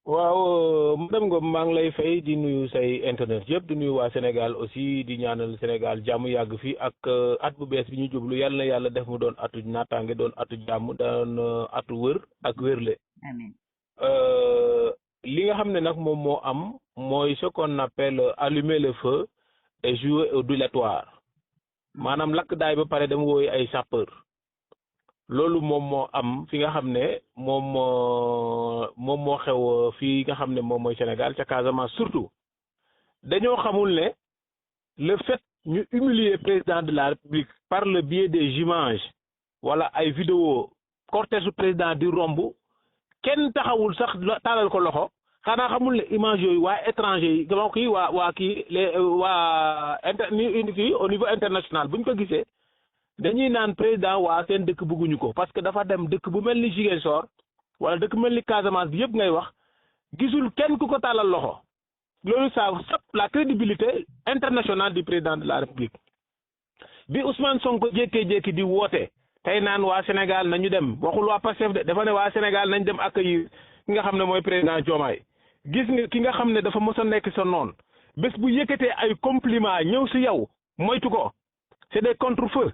waaw madame Ngom maa ngi lay fay di nuyu say internet yëpp di nuyu waa Sénégal aussi di ñaanal Sénégal jàmm yàgg fi ak at bu bees bi ñu jublu yàlla na yàlla def mu doon atu naataange doon atu jàmm doon atu wër ak wérle. amiin. li nga xam ne nag moom moo am mooy ce qu'on appelle allumer le feu et jouer au dilatoire maanaam lakk daay ba pare dem wooyu ay sapeur. loolu moom moo am fi nga xam ne moom moo xew fii nga xam ne moom mooy Sénégal ca Casamance surtout dañoo xamul ne le fait ñu humilier président de la République par le biais des images wala ay vidéo cortège su président di romb kenn taxawul sax taalal ko loxo xanaa xamul ne image yooyu waa étranger yi donc kii waa kii les waa kii au niveau international bu ñu ko gisee. dañuy naan président waa seen dëkk bëgguñu ko parce que dafa dem dëkk bu mel ni Ziguinchor wala dëkk mel ni Casamance bi yëpp ngay wax gisul kenn ku ko tàllal loxo loolu ça sape la crédibilité internationale du président de la République bi Ousmane Sonko jékkee-jékki di woote tey naan waa Sénégal nañu dem waxul waa Pastef de dafa ne waa Sénégal nañ dem accueillir ki nga xam ne mooy président Diomaye gis nga ki nga xam ne dafa mos a nekk sa noon bés bu yëkkatee ay compliment ñëw si yow moytu ko c'est des contre-feux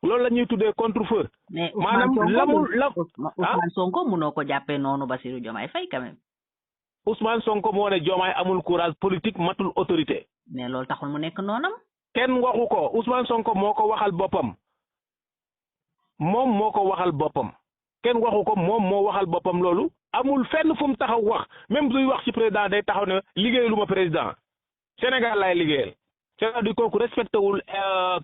loolu la ñuy tuddee contre-feu. mais Ousmane Sonko mënoo ko jàppee noonu Bassirou Diomaye Faye quand même. Ousmane Sonko moo ne Diomaye amul courage politique matul autorité. mais loolu taxul mu nekk noonam. kenn waxu ko Ousmane Sonko moo ko waxal boppam moom moo ko waxal boppam kenn waxu ko moom moo waxal boppam loolu amul fenn fu mu taxaw wax même suy wax ci président day taxaw ne liggéeyaluma président Sénégal lay liggéeyal. c'est-à-dire kooku respecté wul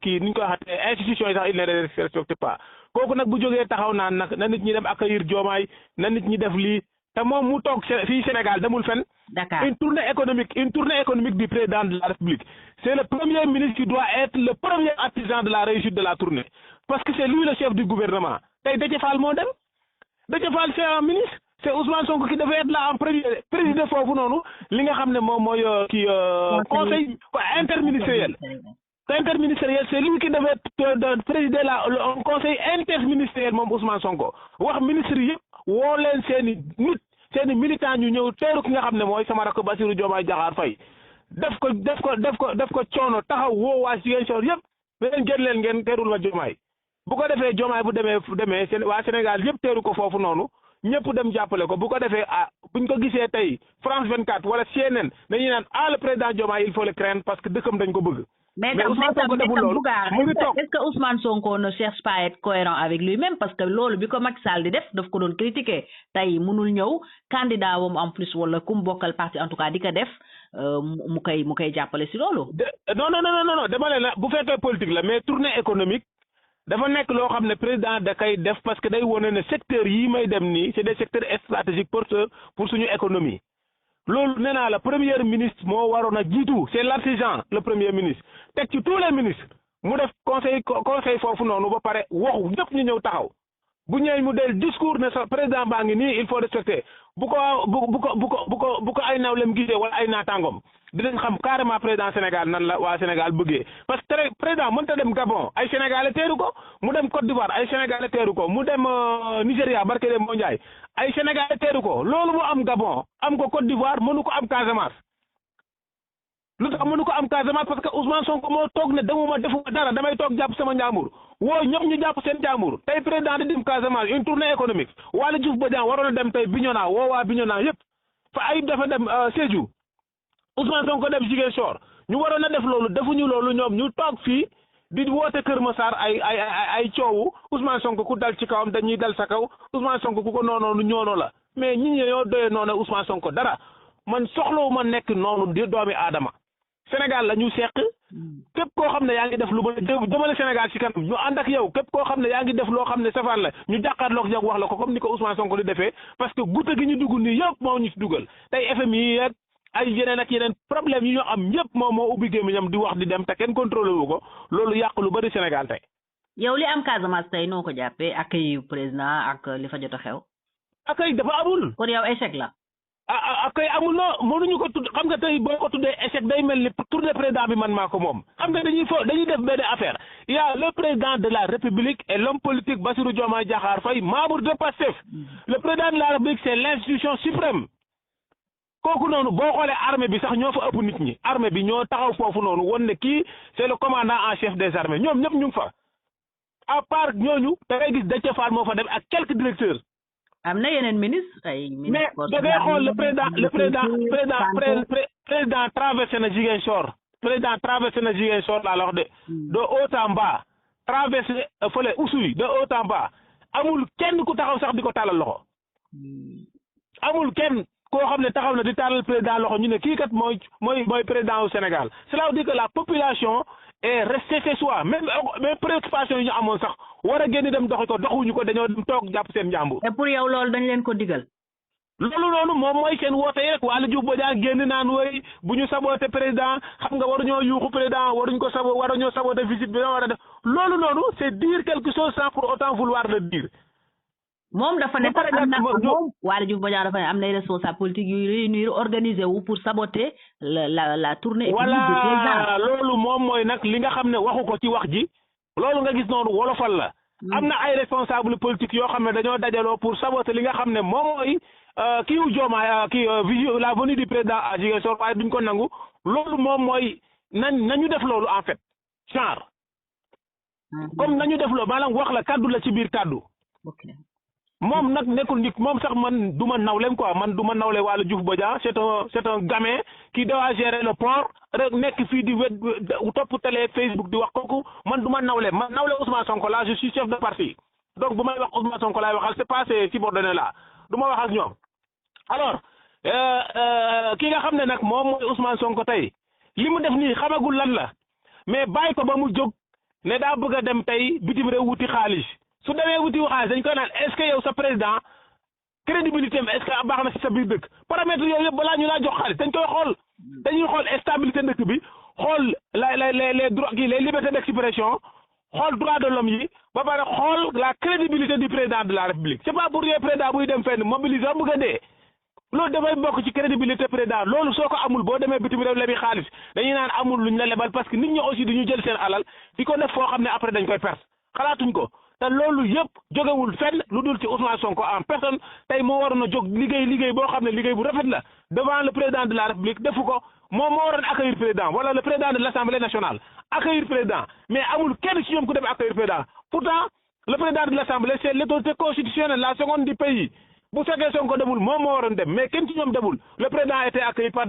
kii ni ñu koy waxatee institution yi sax il ne les respecte pas kooku nag bu jógee taxaw naan nag na nit ñi dem accueillir Diomaye na nit ñi def lii te moom mu toog fii Sénégal demul fenn. Dakar une tournée économique du président de la République c'est le premier ministre qui doit être le premier artisan de la réussite de la tournée parce que c'est lui le chef du gouvernement tey Déthié Fall moo dem Déthié Fall c'est un ministre. c'est Ousmane Sonko qui devait être là en premier président foofu noonu li nga xam ne moom mooy kii conseil interministériel c'est lui qui devait présider un conseil interministériel moom Ousmane Sonko wax ministre yëpp woo leen seeni nit seeni militant ñu ñëw teeru ki nga xam ne mooy sama rakk Bassirou Diomaye Diakhar Faye def ko coono taxaw woo waa Ziguinchor yëpp leen jël leen ngeen teerul ma Diomaye bu ko defee Diomaye bu demee waa Sénégal yëpp teeru ko foofu noonu ñëpp dem jàppale ko bu ko defee buñ ko gisee tey France 24 wala CNN dañuy naan le président Diomaye il faut le craindre parce que dëkkam dañ ko bëgg. mais Ousmane Sonko deful loolu mu ngi toog est-ce que Ousmane Sonko ne cherche pas à être cohérent avec lui-même parce que loolu bi ko Macky Sall di def daf ko doon critiquer tey mënul ñëw candidat wam en plus wala ku mu bokkal parti en tout cas di ko def mu koy jàppale si loolu. non dama ne la bu fekkee politique la mais tournée économique. dafa nekk loo xam ne président da koy def parce que day wone ne secteurs yi may dem nii c'est des secteurs stratégiques porteurs pour suñu économie loolu nee naa la premier ministre moo waroon a jiitu c'est l'artisan le premier ministre teg ci tous les ministres mu def conseil foofu noonu ba pare waxu ñëpp ñu ñëw taxaw bu ñëwee mu del discours ne sa président baa ngi nii il faut respecter bu ko ay nawlem gisee wala ay naataangoom dinañ xam carrément président Sénégal nan la waa Sénégal bëggee parce que président mënta dem Gabon ay Sénégalais teeru ko mu dem Côte d'Ivoire ay Sénégalais teeru ko mu dem Nigéria barke dem moo Njaay ay Sénégalais teeru ko loolu mu am Gabon am ko Côte d'Ivoire mënu ko am Casamance lu tax mënu ko am Casamance parce que Ousmane Sonko moo toog ne defuma dara damay toog jàpp sama njaambur woo ñëpp ñu jàpp seen njaambur tey président di dem Casamance une tournée économique Waly Diouf Bodiang waroon a dem tey Bignona woo waa Bignona yëpp fa Ayib dafa dem Sédhiou Ousmane Sonko dem Ziguinchor ñu waroon a def loolu defuñu loolu ñoom ñu toog fii di woote Kër Massar ay coowu Ousmane Sonko ku dal ci kawam dañuy dal sa kaw Ousmane Sonko ku ko noonoonu ñoono la mais ñi ñoo doyee noonu Ousmane Sonko dara man soxlawu ma nekk noonu di doomi aadama Sénégal la ñu seq képp koo xam ne yaa ngi def lu ba jëmale Sénégal ci kanam ñu ànd ak yow képp koo xam ne yaa ngi def loo xam ne safaan la ñu jàkkaarloog yow wax la ko comme ni ko Ousmane Sonko di defee parce que goutte gi ñu dugg nii yëpp moo ñu ci dugal tey FMI ak ay yeneen ak yeneen problème yi ñu am yëpp moom moo ubbi gémmiñam di wax di dem te kenn contrôlé wu ko loolu yàq lu bari Sénégal tey. yow li am Casamance tey noo ko jàppee accueil président ak li fa jot a xew. accueil dafa amul. kon yow échec la. accueil amul non mënuñu ko tudd xam nga tey boo ko tuddee échec day mel ni tournée président bi man maa ko moom xam nga dañuy def benn affaire il y a le président de la République et l'homme politique Bassirou Diomaye Diakhar Faye membre de PASTEF le président de la République c'est l'institution suprême kooku noonu boo xoolee armée bi sax ñoo fa ëpp nit ñi armée bi ñoo taxaw foofu noonu won ne kii c'est le commandant en chef des armées ñoom ñëpp ñu ngi fa à part ñooñu da ngay gis Déthié Fall moo fa dem ak quelques directeurs. am na yeneen ministre ay mais da ngay xool président traversé na Ziguinchor laa la wax de haut en bas traversé fële Oussouye de haut en bas amul kenn ku taxaw sax di ko tàllal loxo amul kenn koo xam ne taxaw na di tàllal président loxo ñu ne kii kat mooy président au Sénégal cela veut dire que la population est restée chez soi même préoccupation yi ñu amoon sax war a génn dem doxi ko doxuñu ko dañoo dem toog jàpp seen njàmbur. et pour yow loolu dañ leen ko digal. loolu noonu moom mooy seen woote yi rek Waly Diouf Bodiang génn naan woy bu ñu saboté président xam nga waruñoo yuuxu président waruñoo saboté visite bi war a def loolu noonu c'est dire quelque chose sans pour autant vouloir le dire. moom dafa ne sax am na moom Waly Diouf Bodiang dafa ne am nay responsable politique yuy réunir organiser wu pour saboter la tournée. voilà loolu moom mooy nag li nga xam ne waxu ko ci wax ji loolu nga gis noonu wolofal la. am na ay responsable politique yoo xam ne dañoo dajaloo pour saboter li nga xam ne moom mooy kii wu Diomaye la venue du président à Ziguinchor waaye duñ ko nangu loolu moom mooy nañu def loolu en fait genre. comme nañu def loolu maanaam wax la kaddu la ci biir kaddu. moom nag nekkul nit moom sax man du ma nawleem quoi man du ma nawle Waly Diouf Bodiang c'est un gamin qui doit gérer le port rek nekk fii di topp télé Facebook di wax kooku man du ma nawle man nawle Ousmane Sonko là je suis chef de parti donc bu may wax Ousmane Sonko laay waxal c'est pas ces subordonnés là du ma wax ak ñoom alors ki nga xam ne nag moom mooy Ousmane Sonko tey li mu def nii xamagul lan la mais bàyyi ko ba mu jóg ne daa bëgg a dem tey bitim réew wuti xaalis su demee wuti xaalis dañ koy naan est-ce que yow sa président crédibilité am est-ce que baax na ci sa biir dëkk paramètres yooyu yëpp balaa ñu laa jox xaalis dañ koy xool dañuy xool stabilité dëkk bi xool les droits les libertés d'expression xool droits de l'homme yi ba pare xool la crédibilité du président de la République c'est pas pour rien président buy dem fenn mobiliser bëgg a dee loolu dafay bokk ci crédibilité président loolu soo ko amul boo demee bitim réew lebi xaalis dañuy naan amul luñ la lebal parce que nit ñi aussi dañu jël seen alal di ko def foo xam ne après dañ koy perte xalaatuñ ko te loolu yëpp jógewul fenn lu dul ci Ousmane Sonko en personne tey moo waroon a jóg liggéey boo xam ne liggéey bu rafet la devant le président de la République defu ko moom moo waroon accueillir président wala le président de l'Assemblée nationale accueillir président mais amul kenn ci ñoom ku dem accueillir président pourtant le président de l'Assemblée c'est l'autorité constitutionnelle la seconde du pays bu fekkee Sonko demul moom moo waroon dem mais kenn ci ñoom demul le président a été accueilli par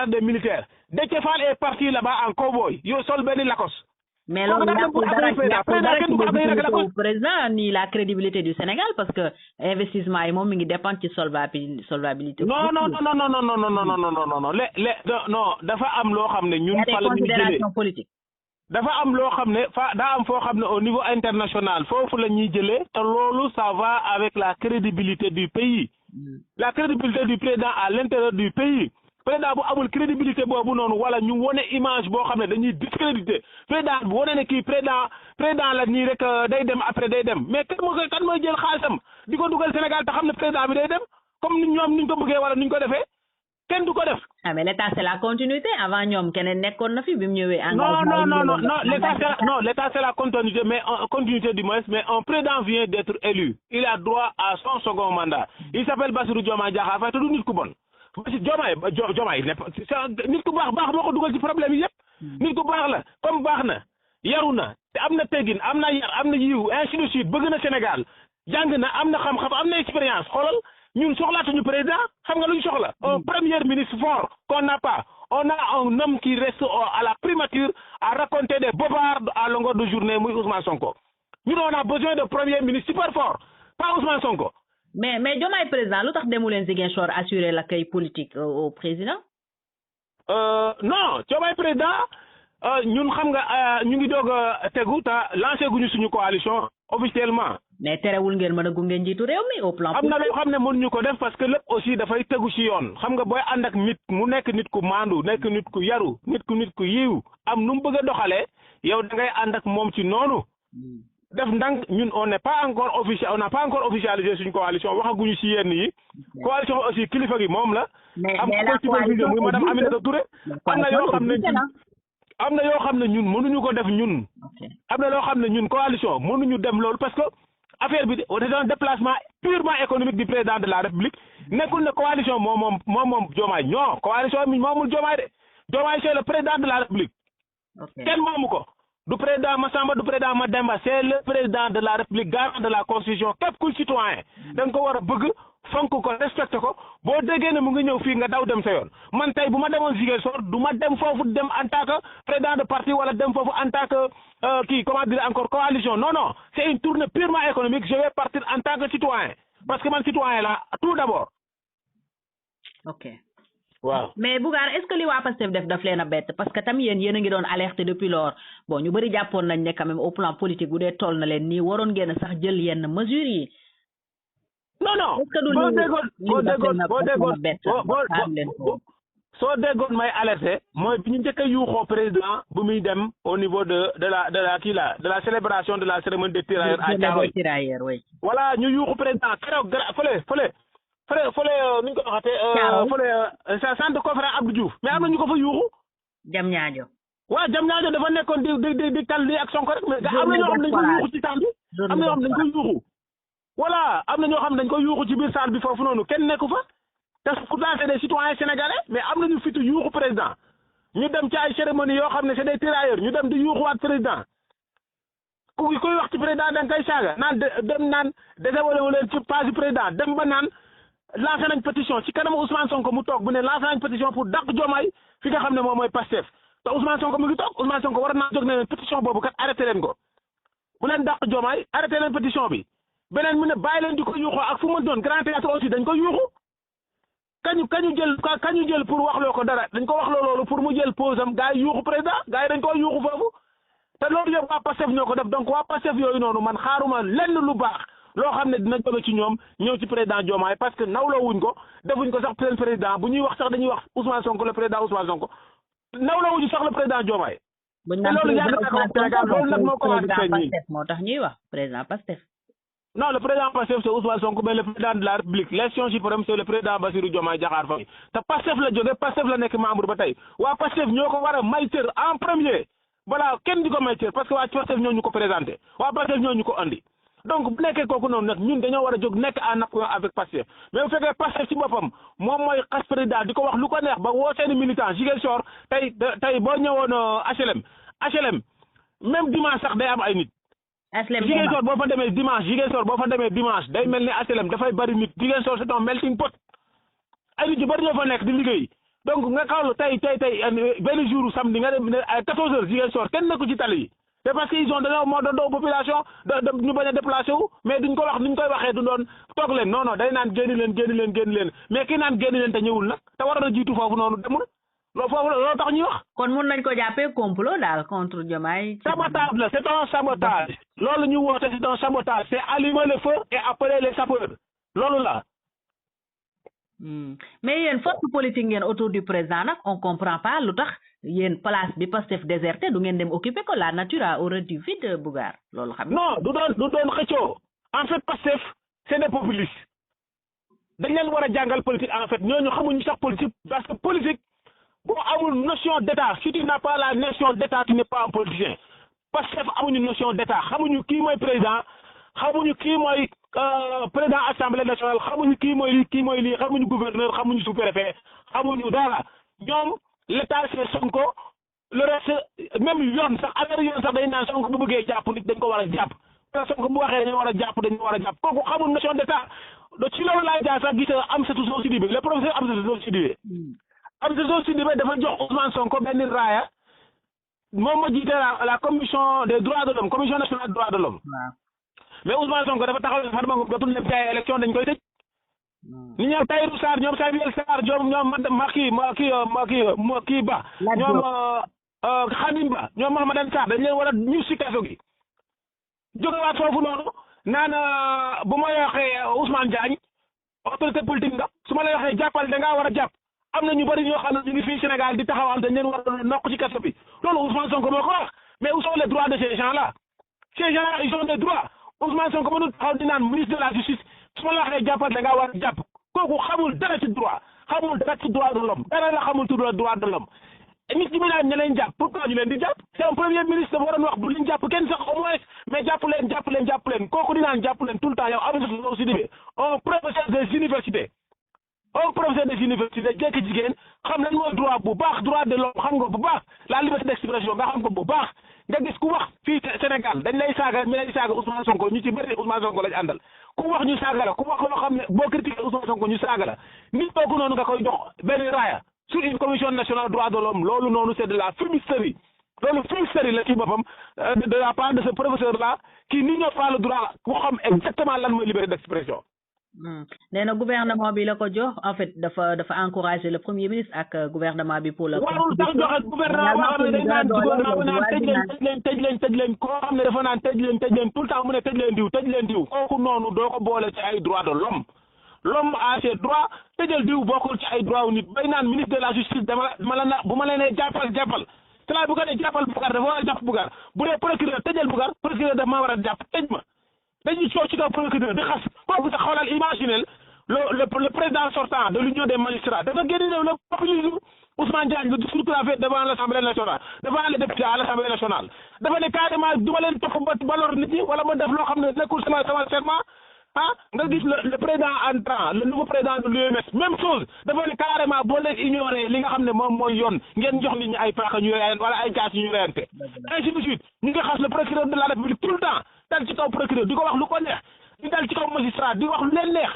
des militaires Déthié Fall est parti là-bas en cowboy yo sol benn Lacoste. mais loolu yàqul dara ci président ni la crédibilité du Sénégal parce que investissement yi moom mi ngi dépendre ci solvabilité. non dafa am loo xam ne ñun. fa la ñuy jëlee politique. dafa am loo xam ne daa am foo xam ne au niveau international foofu la ñuy jëlee te loolu ça va avec la crédibilité du pays. la crédibilité du président à l'intérieur du pays. président bu amul crédibilité boobu noonu wala ñu wone image boo xam ne dañuy discrédité président bu wone ne kii président la nii rek day dem après day dem mais kan mooy jël xaalisam di ko dugal Sénégal te xam ne président bi day dem comme ñoom niñ ko bëggee wala niñ ko defee kenn du ko def. ah mais l'état c'est la continuité avant ñoom keneen nekkoon na fi bi mu ñëwee. non l'état c'est la continuité mais continuité du moins mais un président vient d'être élu il a droit à son second mandat il s'appelle Bassirou Diomaye Diakhar Faye te du nit ku bon. Diomaye nit ku baax moo ko dugal ci problème yi yëpp nit ku baax la comme baax na yaru na te am na teggin am na yar am na yiw ainsi de suite bëgg na Sénégal jàng na am na xam-xam am na expérience xoolal ñun soxlaatuñu président xam nga lu ñu soxla un premier ministre fort qu'on n'a pas on a un homme qui reste à la primature à raconter des bobards à longueur de journée muy Ousmane Sonko ñun on a besoin de premier ministre super fort pas Ousmane Sonko. mais Diomaye président lu tax demu leen Ziguinchor assurer l'accueil politique au président. non Diomaye président ñun xam nga ñu ngi doog a tegu te lancé guñu suñu coalition officiellement. mais terewul ngeen mën a gunge njiitu réew mi au plan. am na loo xam ne mënuñu ko def parce que lépp aussi dafay tegu ci yoon xam nga booy ànd ak nit mu nekk nit ku maandu nekk nit ku yaru nit ku yiw am nu mu bëgg a doxalee yow da ngay ànd ak moom ci noonu. def ndànk ñun on n'a pas encore officialisé suñu coalition waxaguñu ci yenn yi coalition aussi kilifa gi moom la. am ko supervisé muy madame Aminata Touré. am na yoo xam ne ñun mënuñu ko def ñun. am na loo xam ne ñun coalition mënuñu dem loolu parce que affaire bi c'est un déplacement purement économique du président de la République nekkul ne coalition moom Diomaye non coalition mi moomul Diomaye de Diomaye c'est le président de la République kenn moomu ko du président Massamba du président Mademba c'est le président de la République garant de la constitution képp kuy citoyen da nga ko war a bëgg fonk ko respecté ko boo déggee ne mu ngi ñëw fii nga daw dem sa yoon man tey bu ma demoon Ziguinchor du ma dem foofu dem en tant que président de parti wala dem foofu en tant que comment dire encore coalition non c'est une tournée purement économique je vais partir en tant que citoyen parce que man citoyen la tout d'abord. ok waaw mais Bougane est-ce que li waa Pastef daf leen a bett parce que tam yéen a ngi doon alerté depuis lors bon ñu bëri jàppoon nañ ne quand même au plan politique bu dee toll na leen nii waroon ngeen sax jël yenn mesures yi. non soo déggoon may alerté mooy bi ñu njëkk a yuuxoo président bu muy dem au niveau de la célébration de la cérémonie des tirailleurs à Thiaroye voilà ñu yuuxu président keroog fële ni ñu ko waxatee fële centre de conférence Abdou Diouf mais am na ñu ko fa yuuxu Diamniadio waaw Diamniadio dafa nekkoon di tal li ak Sonko rek mais am na ñoo xam dañ ko yuuxu ci temps bi am na ñoo xam dañ ko yuuxu voilà am na ñoo xam dañ ko yuuxu ci biir salle bi foofu noonu kenn nekku fa te pourtant c'est des citoyens sénégalais mais am nañu fitu yuuxu président ñu dem ci ay cérémonie yoo xam ne c'est des tirailleurs ñu dem di yuuxuwaat président kuy wax ci président da nga koy saaga naan désolé wu leen ci page président dem ba naan lancé nañ pétition ci kanam Ousmane Sonko mu toog bu ne lancé nañ pétition pour dàq Diomaye fi nga xam ne moom mooy Pastef te Ousmane Sonko mu ngi toog Ousmane Sonko war naa jóg ne leen pétition boobu kat arrêté leen ko bu leen dàq Diomaye arrêté leen pétition bi beneen mu ne bàyyi leen di ko yuuxoo ak fu mu doon grand théâtre aussi dañ ko yuuxu kañu jël pour waxloo ko dara dañ ko waxloo loolu pour mu jël pause am gars yi yuuxu président gars yi dañ ko yuuxu foofu te loolu yëpp waa Pastef ñoo ko def donc waa Pastef yooyu noonu man xaaruma lenn lu baax loo xam ne dina jóge ci ñoom ñëw ci président Diomaye parce que nawloo wuñ ko defuñ ko sax seen président bu ñuy wax sax dañuy wax Ousmane Sonko le président Ousmane Sonko nawloo wuñu sax le président Diomaye te loolu yàgg na ko Sénégal loolu nag moo commencé feeñ nii moo tax ñuy wax président Pastef non le président Pastef c'est Ousmane Sonko mais le président de la République l'élection suprême c'est le président Bassirou Diomaye Diakhar Faye te Pastef la jóge Pastef la nekk membre ba tey waa Pastef ñoo ko war a may cër en premier voilà kenn di ko may cër parce que waa Pastef ñoo ñu ko présenté waa Pastef ñoo ñu ko andi donc bu nekkee kooku noonu nag ñun dañoo war a jóg nekk en accord avec Pastef mais bu fekkee Pastef ci boppam moom mooy xas président di ko wax lu ko neex ba woo seeni militant Ziguinchor tey boo ñëwoon HLM même dimanche sax day am ay nit Ziguinchor boo fa demee dimanche day mel ni HLM dafay bari nit Ziguinchor c'est un melting pot ay nit yu bari ñoo fa nekk di liggéey donc nga xawlu tey benn jour samedi nga dem ay 14 heures Ziguinchor kenn nekku ci tali yi c'est parce que ils ont dañoo moo doon population ñu bañ a déplacé wu mais duñ ko wax duñ koy waxee du doon toog leen non day naan génn leen mais kii naan génn leen te ñëwul nag te waroon a jiitu foofu noonu demul loolu tax ñuy wax. kon mun nañ ko jàppee complot daal contre Diomaye. sabotage la c'est un sabotage. loolu ñu woote c'est un sabotage c'est allumer le feu et appeler les sapeurs loolu la. mais yéen force politique ngeen autour du président nag on comprend pas lu tax yéen place bi Pastef déserté du ngeen dem occuper ko la nature a horreur du vide Bougar loolu xam non du doon xëccoo en fait Pastef c'est des populistes dañ leen war a jàngal politique en fait ñooñu xamuñu sax politique parce que politique boo amul notion d'état si tu n'as pas la notion d'état tu n'es pas un politicien Pastef amuñu notion d'état xamuñu kii mooy président xamuñu kii mooy président assemblée nationale xamuñu kii mooy lii xamuñu gouverneur xamuñu sous-préfet xamuñu dara ñoom l'état c'est Sonko le reste même yoon sax affaire yoon sax day naan Sonko bu bëggee jàpp nit dañ ko war a jàpp parce que Sonko bu waxee dañu war a jàpp kooku xamul notion d'état ci loolu laay jaar sax gis Amsatou Sow Sidibé le professeur Amsatou Sow Sidibé Amsatou Sow Sidibé dafa jox Ousmane Sonko benn raaya moom ma jiite la commission des droits de l'homme commission nationale des droits de l'homme mais Ousmane Sonko dafa taxaw Farba Ngom dootul dem ci ay élection dañ koy tëj ni ñoom Tahirou Sarr ñoom Samuel Sarr ñoom kii Ba ñoom Khadim Ba ñoom Mahamadan Sarr dañ leen war a ñu si kaso gi jógewaat foofu noonu naan bu ma waxee Ousmane Diagne autorité politique nga su ma la waxee jàppal da ngaa war a jàpp am na ñu bari ñoo xam ne ñu ngi fii Sénégal di taxawal dañ leen war a nokk ci kaso bi loolu Ousmane Sonko moo ko wax mais où sont les droits de ces gens-là ils ont des droits Ousmane Sonko mënul taxaw di naan ministre de la justice su ma la waxee jàppal da ngaa war a jàpp kooku xamul dara ci droit xamul dara ci droit de l'homme dara la xamul ci droit de l'homme nit ñi mu naan ña leen jàpp pourquoi ñu leen di jàpp c'est un premier ministre dafa waroon wax bu leen jàpp kenn sax au moins mais jàpp leen kooku di naan jàpp leen tout le temps yow Amsatou Sow Sidibé un professeur des universités un professeur des universités jekk jigéen xam lan mooy droit bu baax droit de l'homme xam nga bu baax la liberté d'expression nga xam ko bu baax nga gis ku wax fii Sénégal dañ lay saaga mi lay saaga Ousmane Sonko ñu ci bëri Ousmane Sonko lañ àndal ku wax ñu saaga la ku wax loo xam ne boo critiqué Ousmane Sonko ñu saaga la nit kooku noonu nga koy jox benn raaya sur une commission nationale droit de l'homme loolu noonu c'est de la fumisterie loolu fumisterie la ci boppam de la part de ce professeur là qui n'ignore pas le droit ku xam exactement lan mooy liberté d'expression. nee na gouvernement bi la ko jox en fait dafa encourager le premier ministre ak gouvernement bi pour le. warul sax joxe gouvernement boo xam ne dañ naan gouvernement naan tëj leen koo xam ne dafa naan tëj leen tout le temps mu ne tëj leen diw kooku noonu doo ko boole ci ay droits de l'homme a ses droits tëjal diw bokkul ci ay droits wu nit bay naan ministre de la justice dama la na bu ma leen nee jàppal te laa bu ko nee jàppal Bougar dafa war a jàpp Bougar bu dee procureur tëjal Bougar procureur dafa maa war a jàpp tëj ma dañuy coow ci kaw procureur di xas kooku sax xoolal imaginel le président sortant de l'union des magistrats dafa génne le populisme Ousmane Diagne le discours qu'il a fait devant l'Assemblée nationale devant les députés à l'Assemblée nationale dafa ne carrément du ma leen topp ba lor nit ñi wala ma def loo xam ne nekkul sama serment nga gis le président entrant le nouveau président de l'UMS même chose dafa ne carrément boo leen ignorer li nga xam ne moom mooy yoon ngeen jox nit ñi ay paaka ñu reyante wala ay jaas ñu reyante ainsi de suite ñu ngi xas le procureur de la République tout le temps dal ci kaw procureur di ko wax lu ko neex di dal ci kaw magistrat di wax lu leen neex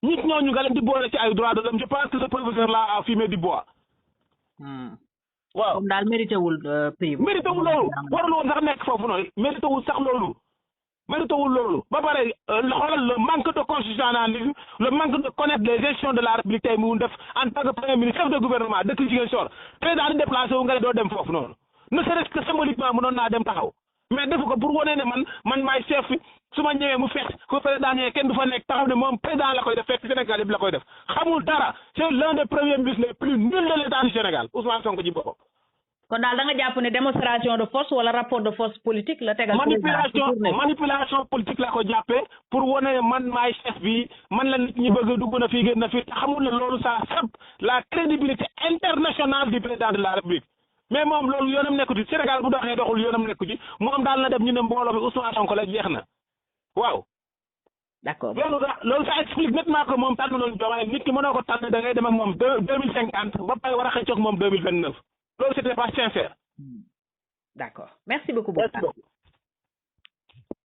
nit ñooñu nga leen di boole ci ay droits de l'homme je pense que ce professeur là a fumé du bois. waaw comme daal mérité wul prix. mérité wul loolu warul woon sax nekk foofu noonu mérité wul sax loolu. mérité wul loolu ba pare xoolal le manque de constitutionnalisme le manque de connaître les gestions de la République tey mu def en tant que premier ministre chef de gouvernement dëkk Ziguinchor président di déplacé wu nga ne doo dem foofu noonu ne serait-ce que symboliquement mënoon naa dem taxaw mais defu ko pour wane ne man maay chef su ma ñëwee mu fekk ku président ñëwee kenn du fa nekk taxaw ne moom président la koy def fekk Sénégal yëpp la koy def xamul dara c'est l'un des premiers ministres les plus nuls de l'État du Sénégal Ousmane Sonko ci boppam. kon daal da nga jàpp ne démonstration de force wala rapport de force politique la tegal. manipulation politique la ko jàppee pour wane ne man maay chef bi man la nit ñi bëgg dugg na fii génn na fii te xamul ne loolu ça sape la crédibilité internationale du président de la République mais moom loolu yoonam nekku ci Sénégal bu doxee doxul yoonam nekku ci moom daal na dem ñu ne mbooloo bi Ousmane Sonko la jeex na waaw. d'accord loolu ça explique nettement que moom tànn loolu Diomaye nit ki mënoo ko tànn da ngay dem ak moom 2050 ba pare war a xëccoog moom 2029. loolu c'était pas sincère. D'accord. Merci beaucoup.